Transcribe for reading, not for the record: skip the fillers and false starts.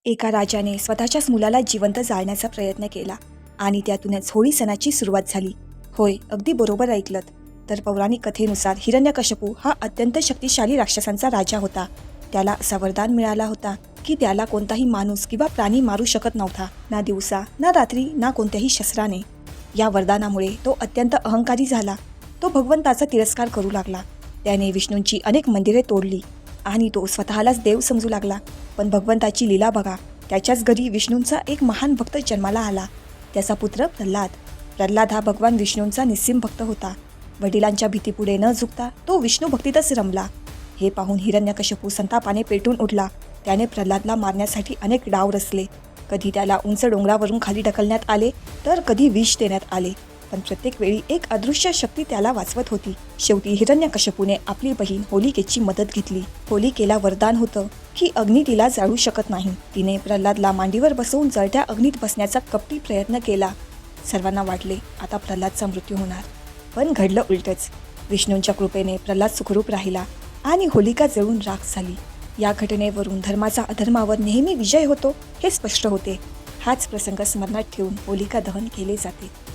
एका राजाने स्वतःच्याच मुलाला जिवंत जाळण्याचा प्रयत्न केला आणि त्यातूनच होळी सणाची सुरुवात झाली. होय, अगदी बरोबर ऐकलत. तर पौराणिक कथेनुसार हिरण्यकश्यपू हा अत्यंत शक्तिशाली राक्षसांचा राजा होता. त्याला असा वरदान मिळाला होता की त्याला कोणताही माणूस किंवा प्राणी मारू शकत नव्हता, ना दिवसा ना रात्री ना कोणत्याही शस्त्राने. या वरदानामुळे तो अत्यंत अहंकारी झाला. तो भगवंताचा तिरस्कार करू लागला. त्याने विष्णूंची अनेक मंदिरे तोडली आणि तो स्वतःलाच देव समजू लागला. पण भगवंताची लीला बघा, त्याच्याच घरी विष्णूंचा एक महान भक्त जन्माला आला. त्याचा पुत्र प्रल्हाद. प्रल्हाद हा भगवान विष्णूंचा निस्सीम भक्त होता. वडिलांच्या भीतीपुढे न झुकता तो विष्णू भक्तीतच रमला. हे पाहून हिरण्यकश्यपू संतापाने पेटून उठला. त्याने प्रल्हादला मारण्यासाठी अनेक डाव रचले. कधी त्याला उंच डोंगरावरून खाली ढकलण्यात आले, तर कधी विष देण्यात आले. पण प्रत्येक वेळी एक अदृश्य शक्ती त्याला वाचवत होती. शेवटी हिरण्यकश्यपूने आपली बहीण होलिकेची मदत घेतली. होलिकेला वरदान होतं की अग्नी तिला जाळू शकत नाही. तिने प्रल्हादला मांडीवर बसवून जळत्या अग्नीत बसण्याचा कपटी प्रयत्न केला. सर्वांना वाटले आता प्रल्हादचा मृत्यू होणार, पण घडलं उलटच. विष्णूंच्या कृपेने प्रल्हाद सुखरूप राहिला आणि होलिका जळून राख झाली. या घटनेवरून धर्माचा अधर्मावर नेहमी विजय होतो हे स्पष्ट होते. हाच प्रसंग स्मरणात ठेवून होलिका दहन केले जाते.